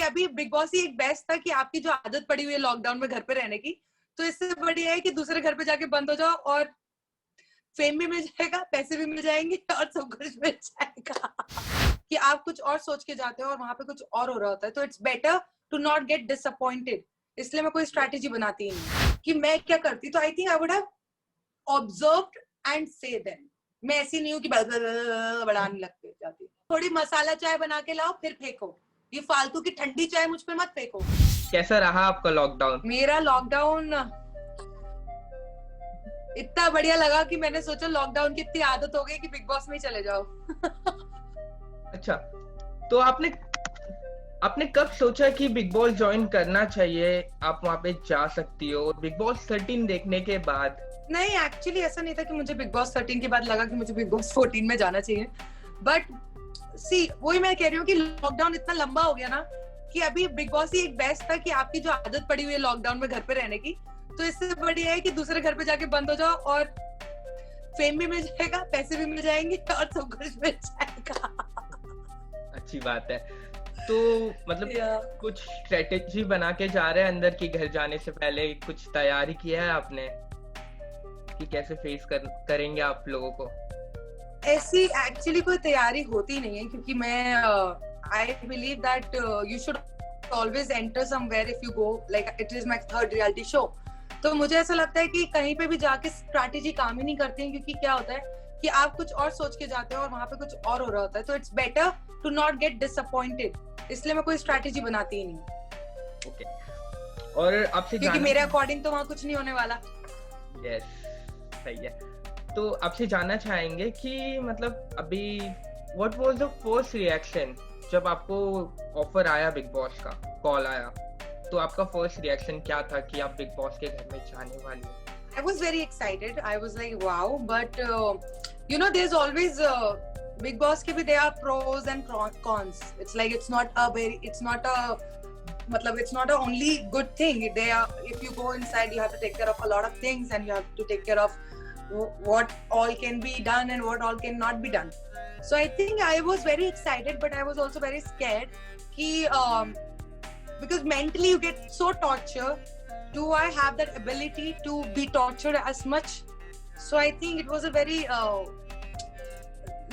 अभी big boss ही एक best था कि आपकी जो आदत पड़ी हुई है लॉकडाउन में घर पे रहने की, तो इससे बढ़िया है कि दूसरे घर पे जाके बंद हो जाओ और फेम भी मिल जाएगा, पैसे भी मिल जाएंगे और सब कुछ मिल जाएगा। कि आप कुछ और सोच के जाते हो और वहां पे कुछ और हो रहा होता है, तो it's better to not get disappointed. इसलिए मैं कोई स्ट्रैटेजी बनाती ही नहीं कि मैं क्या करती, तो I think I would have observed and से देन। मैं ऐसी नहीं हूँ कि बढ़ाने लग जाती। थोड़ी मसाला चाय बना के लाओ फिर फेंको, ये फालतू की ठंडी चाय मुझ पे मत फेंको। कैसा रहा आपका लॉकडाउन? मेरा लॉकडाउन इतना बढ़िया लगा कि मैंने सोचा लॉकडाउन की इतनी आदत हो गई कि बिग बॉस में ही चले जाओ। अच्छा, तो आपने कब सोचा कि बिग बॉस ज्वाइन करना चाहिए, आप वहां पे जा सकती हो बिग बॉस 13 देखने के बाद? नहीं, एक्चुअली ऐसा नहीं था कि मुझे बिग बॉस 13 के बाद लगा कि मुझे बिग बॉस 14 में जाना चाहिए, बट सी वही मैं कह रही हूँ कि लॉकडाउन इतना लंबा हो गया ना कि अभी बिग बॉस ही एक बेस्ट था कि आपकी जो आदत पड़ी हुई है लॉकडाउन में घर पे रहने की, तो इससे बढ़िया है कि दूसरे घर पे जाके बंद हो जाओ और फेम भी मिल जाएगा, पैसे भी मिल जाएंगे और सब कुछ मिल जाएगा। अच्छी बात है। तो मतलब कुछ स्ट्रेटेजी बना के जा रहे हैं अंदर की, घर जाने से पहले कुछ तैयारी किया है आपने कि कैसे फेस करेंगे आप लोगों को? ऐसी एक्चुअली कोई तैयारी होती नहीं है, क्योंकि मैं I believe that you should always enter somewhere if you go, like it is my third reality show. तो मुझे ऐसा लगता है कि कहीं पे भी जाके स्ट्रैटेजी काम ही नहीं करती है, क्योंकि क्या होता है कि आप कुछ और सोच के जाते हो और वहां पे कुछ और हो रहा होता है, तो it's better to not get disappointed. इसलिए मैं कोई स्ट्रैटेजी बनाती ही नहीं। ओके। और आपसे क्योंकि मेरे अकॉर्डिंग तो वहां कुछ नहीं होने वाला। यस, सही है। तो आपसे जानना चाहेंगे कि मतलब अभी what was the first reaction जब आपको ऑफर आया, बिग बॉस का कॉल आया, तो आपका फर्स्ट रिएक्शन क्या था कि आप बिग बॉस के घर में जाने वाली हो? I was very excited. I was like, wow. But you know, there's always Big Boss के भी there are pros and cons. It's like it's not a only good thing. If you go inside, you have to take care of a lot of things, and you have to take care of what all can be done and what all cannot be done. So I think I was very excited, but I was also very scared. Because mentally you get so tortured. Do I have that ability to be tortured as much? So I think it was a very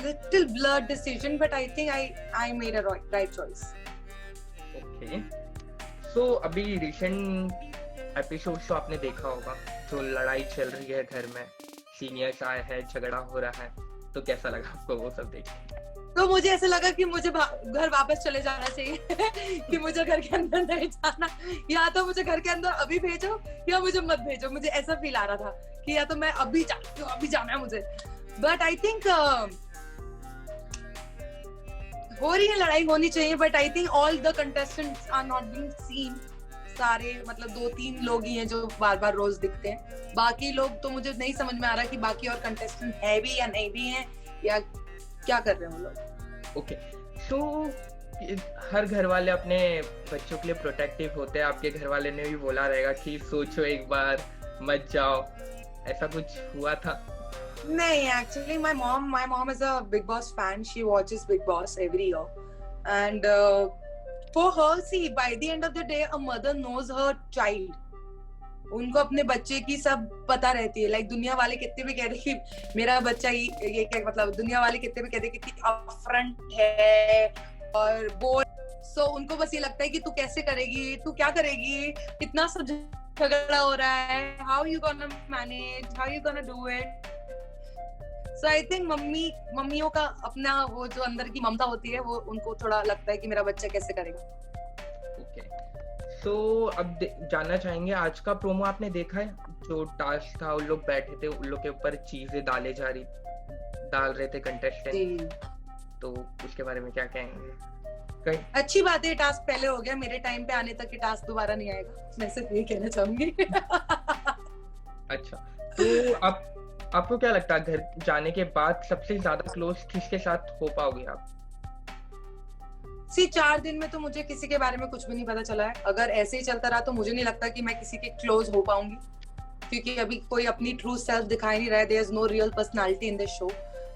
little blurred decision, but I think I made a right choice. Okay. So अभी recent episodes तो आपने देखा होगा, जो लड़ाई चल रही है घर में, सीनियर्स आए हैं, झगड़ा हो रहा है, तो कैसा लगा आपको वो सब देख के? तो मुझे ऐसा लगा कि मुझे घर वापस चले जाना चाहिए कि मुझे घर के अंदर नहीं जाना, या तो मुझे घर के अंदर अभी भेजो या मुझे मत भेजो। मुझे ऐसा फील आ रहा था कि या तो मैं अभी जाती हूँ, अभी जाना है मुझे। बट आई थिंक हो रही है लड़ाई, होनी चाहिए, but I think all the contestants are not being seen. सारे मतलब 2-3 लोग ही हैं जो बार बार रोज दिखते हैं, बाकी लोग तो मुझे नहीं समझ में आ रहा कि बाकी और कंटेस्टेंट है भी या नहीं भी हैं, या क्या कर रहे हैं वो लोग। ओके, तो हर घर वाले अपने बच्चों के लिए प्रोटेक्टिव होते हैं। आपके घर वाले ने भी बोला रहेगा कि सोचो एक बार, मत जाओ, ऐसा कुछ हुआ था? नहीं, actually my mom is a Big Boss fan. She watches Big Boss every year, and for her, see, by the end of the day, a mother knows her child. उनको अपने बच्चे की सब पता रहती है। लाइक दुनिया वाले कितने भी कह रहे कि मेरा बच्चा ये क्या मतलब, दुनिया वाले कितने भी कहते हैं कि अपफ्रंट है और बोल, सो उनको बस ये लगता है कि तू कैसे करेगी, तू क्या करेगी, इतना सब झगड़ा हो रहा है, how you gonna manage, how you gonna do it. So I think मम्मियों का अपना वो जो अंदर की ममता होती है, वो उनको थोड़ा लगता है कि मेरा बच्चा कैसे करेगा। तो अब जानना चाहेंगे, आज का प्रोमो आपने देखा है? जो टास्क था, उन लोग बैठे थे, उन लोग के ऊपर चीजें डाल रहे थे कंटेस्टेंट, तो उसके बारे में क्या कहेंगे? अच्छी बात है, टास्क पहले हो गया, मेरे टाइम पे आने तक ये टास्क दोबारा नहीं आएगा, मैं सिर्फ ये कहना चाहूंगी। अच्छा, तो आपको क्या लगता है घर जाने के बाद सबसे ज्यादा क्लोज किसके साथ हो पाओगे आप? 4 दिन में तो मुझे किसी के बारे में कुछ भी नहीं पता चला है। अगर ऐसे ही चलता रहा तो मुझे नहीं लगता कि मैं किसी के क्लोज हो पाऊंगी, क्योंकि अभी कोई अपनी ट्रू सेल्फ दिखाई नहीं रहा है। There is no real personality in this show.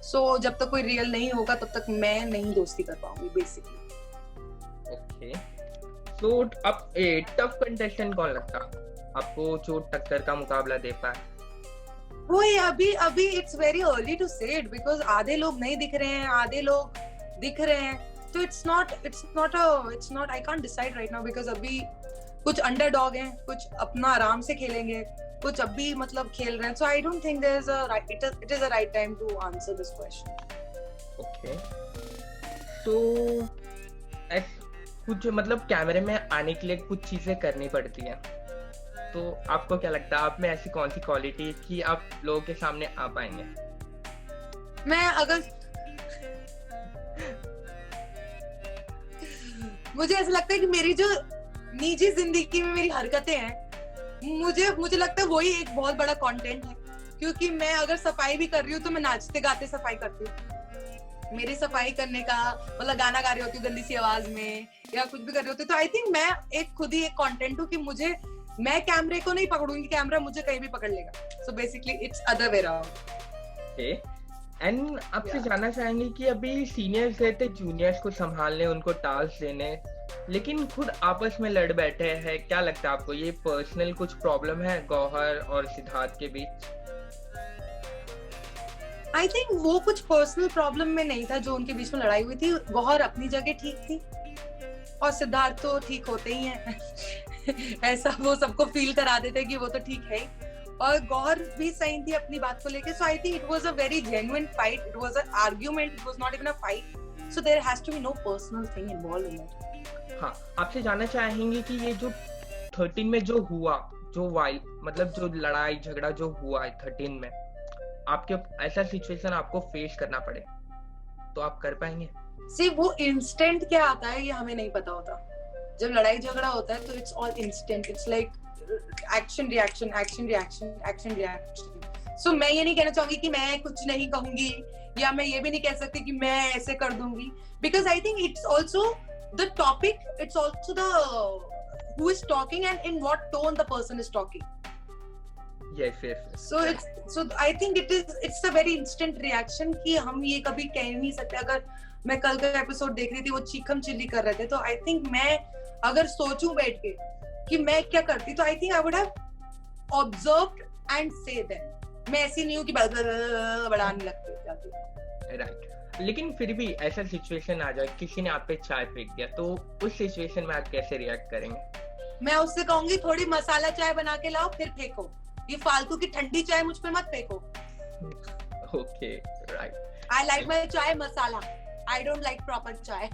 So जब तक कोई रियल नहीं होगा तब तक मैं नहीं दोस्ती कर पाऊंगी बेसिकली। ओके, तो अब टफ कंटेस्टेंट कौन लगता आपको जो टक्कर का मुकाबला दे पाए? वही अभी इट्स वेरी अर्ली टू से इट, बिकॉज आधे लोग नहीं दिख रहे हैं, आधे लोग दिख रहे हैं, तो it's not I can't decide right now, because अभी कुछ अंडरडॉग हैं, कुछ अपना आराम से खेलेंगे, कुछ अभी मतलब खेल रहे हैं, so I don't think there is it is a right time to answer this question. Okay, तो कुछ मतलब कैमरे में आने के लिए कुछ चीजें करनी पड़ती हैं, तो आपको क्या लगता है आप में ऐसी कौन सी क्वालिटी कि आप लोगों के सामने आ पाएंगे? मैं अगर मुझे ऐसा लगता है कि मेरी जो निजी जिंदगी में मेरी हरकतें हैं, मुझे लगता है वही एक बहुत बड़ा कंटेंट है, क्योंकि मैं अगर सफाई भी कर रही हूँ तो मैं नाचते गाते सफाई करती हूँ। मेरी सफाई करने का मतलब गाना गा रही होती हूँ गंदी सी आवाज में या कुछ भी कर रही होती हूँ, तो आई थिंक मैं एक खुद ही एक कंटेंट हूँ कि मैं कैमरे को नहीं पकड़ूंगी, कैमरा मुझे कहीं भी पकड़ लेगा। So basically it's other way around. And आपसे जानना चाहेंगे कि अभी सीनियर्स रहते जूनियर्स को संभालने, उनको टास्क देने, लेकिन खुद आपस में लड़ बैठे हैं, क्या लगता है आपको ये पर्सनल कुछ प्रॉब्लम है गौहर और सिद्धार्थ के बीच? आई थिंक वो कुछ पर्सनल प्रॉब्लम में नहीं था जो उनके बीच में लड़ाई हुई थी। गौहर अपनी जगह ठीक थी और सिद्धार्थ तो ठीक होते ही हैं ऐसा वो सबको फील करा देते कि वो तो ठीक है, और गौहर भी सही थी अपनी बात को लेके। So I think it was a very genuine fight, it was an argument, it was not even a fight, so there has to be no personal thing involved in it. हाँ, आपसे जानना चाहेंगे कि ये जो 13 में जो हुआ, जो मतलब जो लड़ाई झगड़ा जो हुआ है 13 में, आपके ऐसा सिचुएशन आपको फेस करना पड़े तो आप कर पाएंगे? सी वो इंस्टेंट क्या आता है ये हमें नहीं पता होता। जब लड़ाई झगड़ा होता है तो it's all instant, it's like action reaction action reaction action reaction. So मैं ये नहीं कहना चाहूंगी कि मैं कुछ नहीं कहूंगी, या मैं ये भी नहीं कह सकती कि मैं ऐसे कर दूंगी, because I think it's also the topic, it's also the who is talking and in what tone the person is talking. yes. So I think it's a very instant reaction कि हम ये कभी कह नहीं सकते। अगर मैं कल का एपिसोड देख रही थी, वो चीखम चिल्ली कर रहे थे, तो आई थिंक मैं अगर सोचूं बैठ के कि मैं क्या करती, तो I think I would have observed and say that. मैं ऐसी नहीं हूँ कि बढ़ाने लगती। राइट, लेकिन फिर भी ऐसा सिचुएशन आ जाए किसी ने आप पे चाय फेंक दिया, तो उस सिचुएशन में आप कैसे रिएक्ट करेंगे? मैं उससे कहूंगी थोड़ी मसाला चाय बना के लाओ फिर फेंको, ये फालतू की ठंडी चाय मुझ पे मत फेंको। Okay, right. I like my चाय मसाला, आई डोंट लाइक प्रॉपर चाय।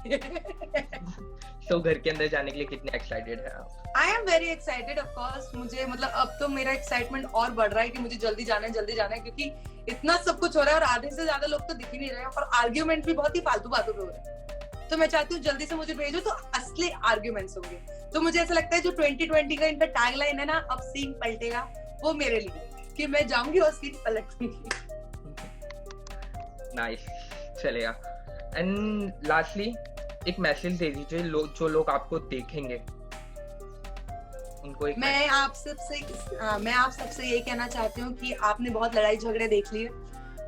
तो घर के अंदर जाने के लिए कितने एक्साइटेड हैं आप? I am very excited, of course. मुझे मतलब अब तो मेरा एक्साइटमेंट और बढ़ रहा है कि मुझे जल्दी जाना है, क्योंकि इतना सब कुछ हो रहा है और आधे से ज्यादा लोग तो दिख ही नहीं रहे हैं, और आर्ग्यूमेंट भी बहुत ही फालतू बातों पे हो रहे हैं। तो मैं चाहती हूँ जल्दी से मुझे भेजो तो असली आर्ग्यूमेंट्स होंगे। तो मुझे ऐसा लगता है जो 2020 का इनका टैगलाइन है ना, अब सीन पलटेगा, वो मेरे लिए कि मैं जाऊंगी और सीट पलटूंगी। नाइस, चलेगा। एंड लास्टली एक मैसेज दे दीजिए जो लोग आपको देखेंगे उनको। मैं आप सबसे ये कहना चाहती हूँ कि आपने बहुत लड़ाई झगड़े देख लिए,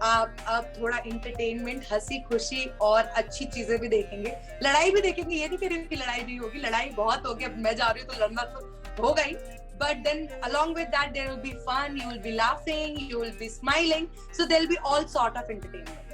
आप अब थोड़ा इंटरटेनमेंट, हंसी खुशी और अच्छी चीजें भी देखेंगे। लड़ाई भी देखेंगे, ये नहीं कह रही हूँ कि लड़ाई नहीं होगी, लड़ाई बहुत होगी। अब मैं जा रही हूँ तो लड़ना तो होगा ही, but then along with that there will be fun, you will be laughing, you will be smiling, so there will be all sort of entertainment.